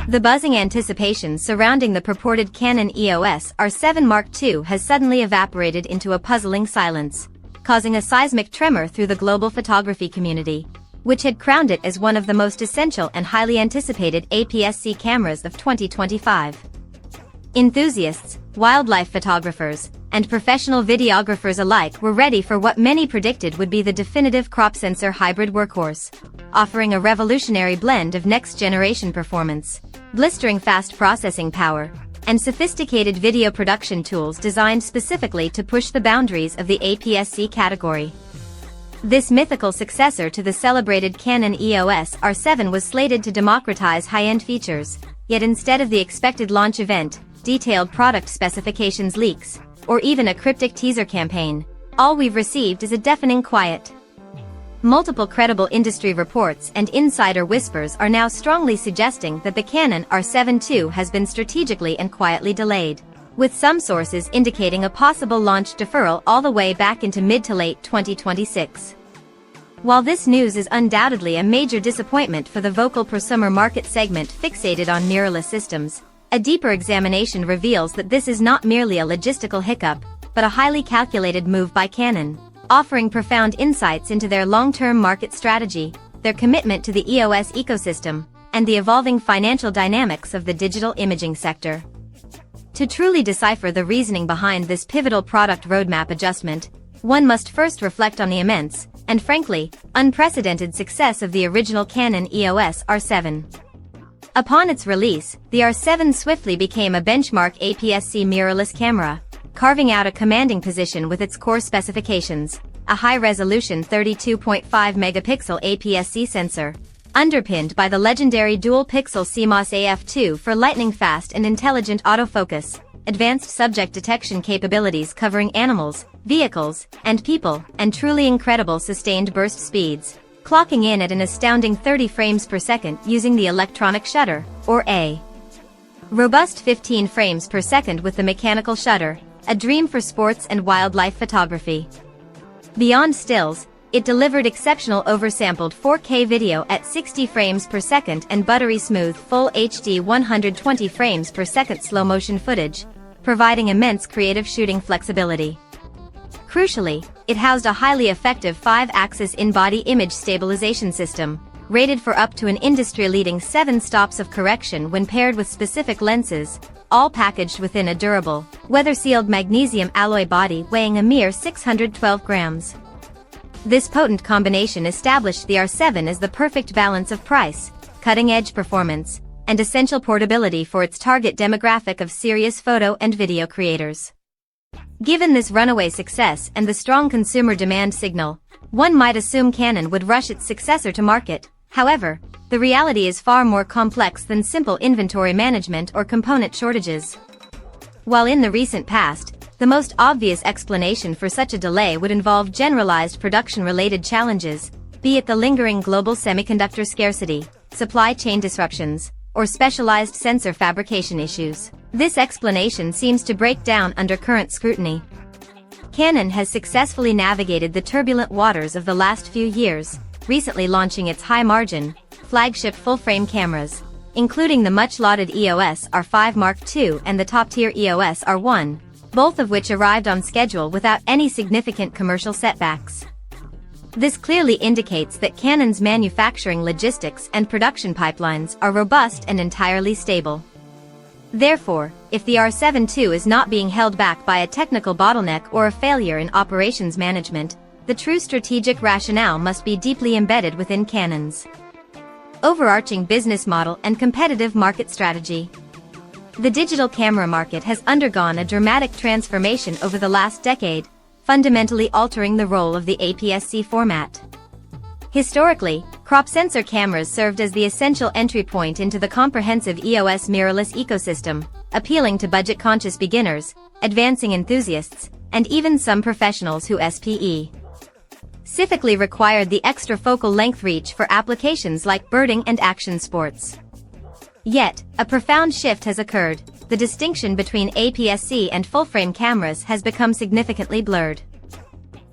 The buzzing anticipation surrounding the purported Canon EOS R7 Mark II has suddenly evaporated into a puzzling silence, causing a seismic tremor through the global photography community, which had crowned it as one of the most essential and highly anticipated APS-C cameras of 2025. Enthusiasts, wildlife photographers, and professional videographers alike were ready for what many predicted would be the definitive crop sensor hybrid workhorse, offering a revolutionary blend of next-generation performance, blistering fast processing power, and sophisticated video production tools designed specifically to push the boundaries of the APS-C category. This mythical successor to the celebrated Canon EOS R7 was slated to democratize high-end features, yet instead of the expected launch event, detailed product specifications leaks, or even a cryptic teaser campaign, all we've received is a deafening quiet. Multiple credible industry reports and insider whispers are now strongly suggesting that the Canon R7 II has been strategically and quietly delayed, with some sources indicating a possible launch deferral all the way back into mid to late 2026. While this news is undoubtedly a major disappointment for the vocal prosumer market segment fixated on mirrorless systems, a deeper examination reveals that this is not merely a logistical hiccup, but a highly calculated move by Canon, offering profound insights into their long-term market strategy, their commitment to the EOS ecosystem, and the evolving financial dynamics of the digital imaging sector. To truly decipher the reasoning behind this pivotal product roadmap adjustment, one must first reflect on the immense, and frankly, unprecedented success of the original Canon EOS R7. Upon its release, the R7 swiftly became a benchmark APS-C mirrorless camera, carving out a commanding position with its core specifications: a high-resolution 32.5-megapixel APS-C sensor, underpinned by the legendary dual-pixel CMOS AF2 for lightning-fast and intelligent autofocus, advanced subject detection capabilities covering animals, vehicles, and people, and truly incredible sustained burst speeds, clocking in at an astounding 30 frames per second using the electronic shutter, or A. Robust 15 frames per second with the mechanical shutter, a dream for sports and wildlife photography. Beyond stills, it delivered exceptional oversampled 4K video at 60 frames per second and buttery smooth Full HD 120 frames per second slow-motion footage, providing immense creative shooting flexibility. Crucially, it housed a highly effective 5-axis in-body image stabilization system, rated for up to an industry-leading 7 stops of correction when paired with specific lenses, all packaged within a durable, weather-sealed magnesium alloy body weighing a mere 612 grams. This potent combination established the R7 as the perfect balance of price, cutting-edge performance, and essential portability for its target demographic of serious photo and video creators. Given this runaway success and the strong consumer demand signal, one might assume Canon would rush its successor to market. However, the reality is far more complex than simple inventory management or component shortages. While in the recent past, the most obvious explanation for such a delay would involve generalized production-related challenges, be it the lingering global semiconductor scarcity, supply chain disruptions, or specialized sensor fabrication issues, this explanation seems to break down under current scrutiny. Canon has successfully navigated the turbulent waters of the last few years, recently launching its high-margin, flagship full-frame cameras, including the much-lauded EOS R5 Mark II and the top-tier EOS R1, both of which arrived on schedule without any significant commercial setbacks. This clearly indicates that Canon's manufacturing logistics and production pipelines are robust and entirely stable. Therefore, if the R7 II is not being held back by a technical bottleneck or a failure in operations management, the true strategic rationale must be deeply embedded within Canon's overarching business model and competitive market strategy. The digital camera market has undergone a dramatic transformation over the last decade, fundamentally altering the role of the APS-C format. Historically, crop sensor cameras served as the essential entry point into the comprehensive EOS mirrorless ecosystem, appealing to budget-conscious beginners, advancing enthusiasts, and even some professionals who specifically required the extra focal length reach for applications like birding and action sports. Yet, a profound shift has occurred. The distinction between APS-C and full-frame cameras has become significantly blurred.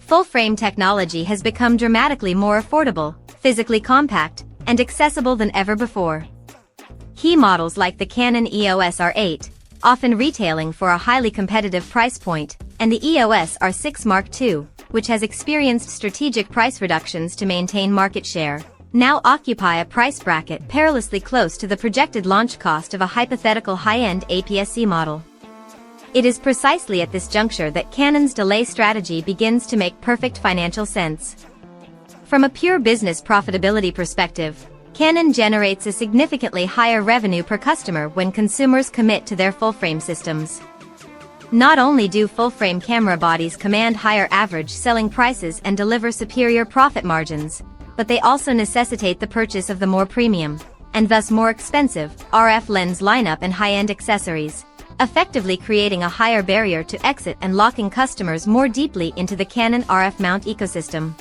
Full-frame technology has become dramatically more affordable, physically compact, and accessible than ever before. Key models like the Canon EOS R8, often retailing for a highly competitive price point, and the EOS R6 Mark II, which has experienced strategic price reductions to maintain market share, now occupy a price bracket perilously close to the projected launch cost of a hypothetical high-end APS-C model. It is precisely at this juncture that Canon's delay strategy begins to make perfect financial sense. From a pure business profitability perspective, Canon generates a significantly higher revenue per customer when consumers commit to their full-frame systems. Not only do full-frame camera bodies command higher average selling prices and deliver superior profit margins, but they also necessitate the purchase of the more premium, and thus more expensive, RF lens lineup and high-end accessories, effectively creating a higher barrier to exit and locking customers more deeply into the Canon RF mount ecosystem.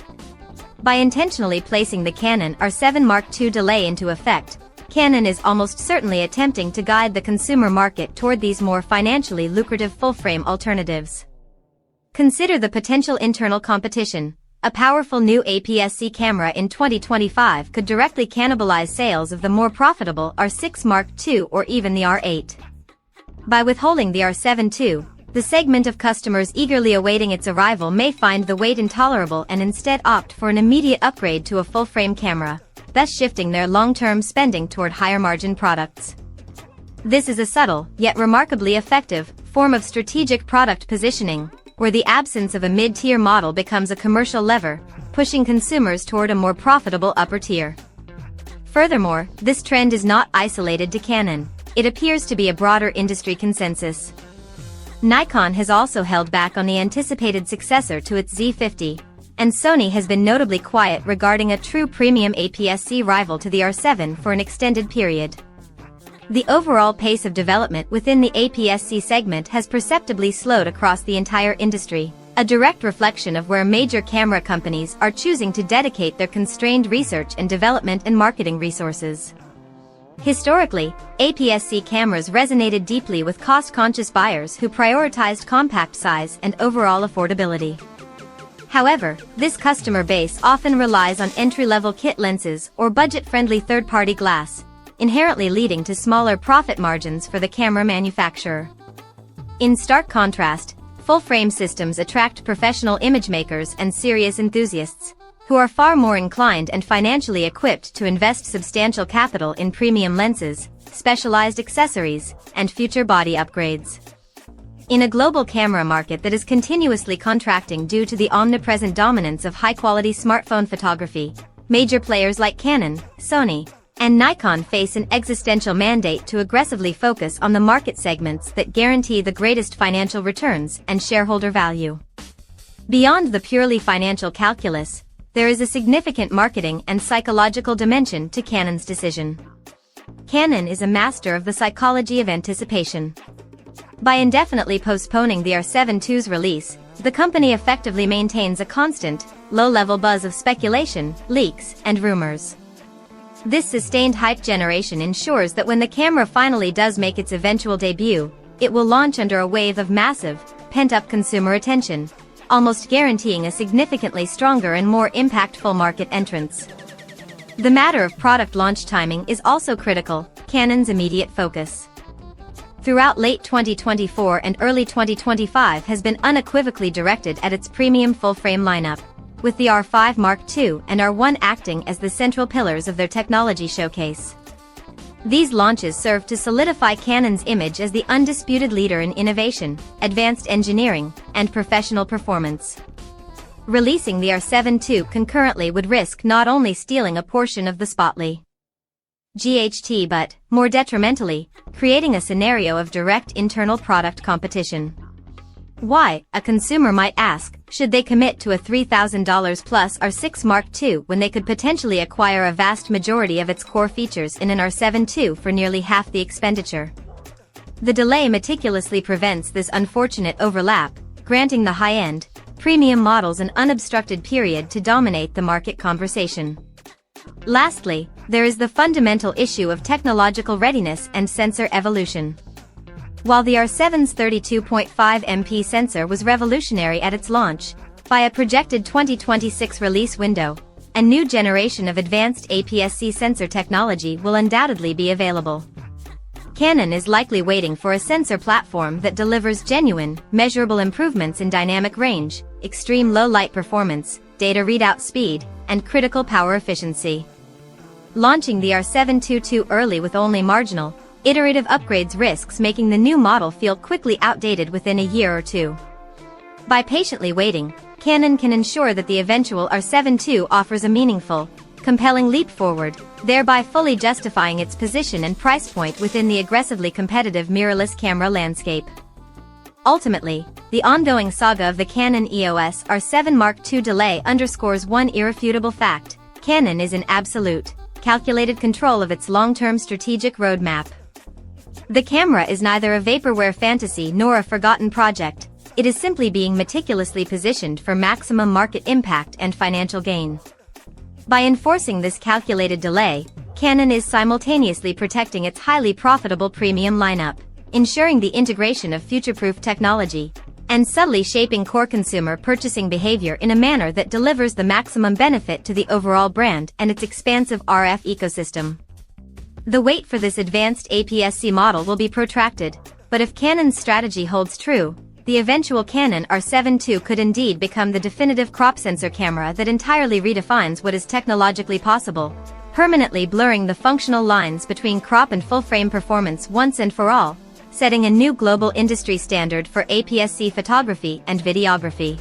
By intentionally placing the Canon R7 Mark II delay into effect, Canon is almost certainly attempting to guide the consumer market toward these more financially lucrative full-frame alternatives. Consider the potential internal competition. A powerful new APS-C camera in 2025 could directly cannibalize sales of the more profitable R6 Mark II or even the R8. By withholding the R7 II, the segment of customers eagerly awaiting its arrival may find the wait intolerable and instead opt for an immediate upgrade to a full-frame camera, thus shifting their long-term spending toward higher-margin products. This is a subtle, yet remarkably effective, form of strategic product positioning, where the absence of a mid-tier model becomes a commercial lever, pushing consumers toward a more profitable upper tier. Furthermore, this trend is not isolated to Canon. It appears to be a broader industry consensus. Nikon has also held back on the anticipated successor to its Z50, and Sony has been notably quiet regarding a true premium APS-C rival to the R7 for an extended period. The overall pace of development within the APS-C segment has perceptibly slowed across the entire industry, a direct reflection of where major camera companies are choosing to dedicate their constrained research and development and marketing resources. Historically, APS-C cameras resonated deeply with cost-conscious buyers who prioritized compact size and overall affordability. However, this customer base often relies on entry-level kit lenses or budget-friendly third-party glass, inherently leading to smaller profit margins for the camera manufacturer. In stark contrast, full-frame systems attract professional image makers and serious enthusiasts, who are far more inclined and financially equipped to invest substantial capital in premium lenses, specialized accessories, and future body upgrades. In a global camera market that is continuously contracting due to the omnipresent dominance of high-quality smartphone photography, major players like Canon, Sony, and Nikon face an existential mandate to aggressively focus on the market segments that guarantee the greatest financial returns and shareholder value. Beyond the purely financial calculus, there is a significant marketing and psychological dimension to Canon's decision. Canon is a master of the psychology of anticipation. By indefinitely postponing the R7 II's release, the company effectively maintains a constant, low-level buzz of speculation, leaks, and rumors. This sustained hype generation ensures that when the camera finally does make its eventual debut, it will launch under a wave of massive, pent-up consumer attention, almost guaranteeing a significantly stronger and more impactful market entrance. The matter of product launch timing is also critical, Canon's immediate focus. Throughout late 2024 and early 2025 has been unequivocally directed at its premium full-frame lineup, with the R5 Mark II and R1 acting as the central pillars of their technology showcase. These launches serve to solidify Canon's image as the undisputed leader in innovation, advanced engineering, and professional performance. Releasing the R7 II concurrently would risk not only stealing a portion of the spotlight but, more detrimentally, creating a scenario of direct internal product competition. Why, a consumer might ask, should they commit to a $3,000 plus R6 Mark II when they could potentially acquire a vast majority of its core features in an R7 II for nearly half the expenditure? The delay meticulously prevents this unfortunate overlap, granting the high-end, premium models an unobstructed period to dominate the market conversation. Lastly, there is the fundamental issue of technological readiness and sensor evolution. While the R7's 32.5 MP sensor was revolutionary at its launch, by a projected 2026 release window, a new generation of advanced APS-C sensor technology will undoubtedly be available. Canon is likely waiting for a sensor platform that delivers genuine, measurable improvements in dynamic range, extreme low light performance, data readout speed, and critical power efficiency. Launching the R7II too early with only marginal, iterative upgrades risks making the new model feel quickly outdated within a year or two. By patiently waiting, Canon can ensure that the eventual R7 II offers a meaningful, compelling leap forward, thereby fully justifying its position and price point within the aggressively competitive mirrorless camera landscape. Ultimately, the ongoing saga of the Canon EOS R7 Mark II delay underscores one irrefutable fact: Canon is in absolute, calculated control of its long-term strategic roadmap. The camera is neither a vaporware fantasy nor a forgotten project. It is simply being meticulously positioned for maximum market impact and financial gain. By enforcing this calculated delay, Canon is simultaneously protecting its highly profitable premium lineup, ensuring the integration of future-proof technology, and subtly shaping core consumer purchasing behavior in a manner that delivers the maximum benefit to the overall brand and its expansive RF ecosystem. The wait for this advanced APS-C model will be protracted, but if Canon's strategy holds true, the eventual Canon R7 II could indeed become the definitive crop sensor camera that entirely redefines what is technologically possible, permanently blurring the functional lines between crop and full-frame performance once and for all, setting a new global industry standard for APS-C photography and videography.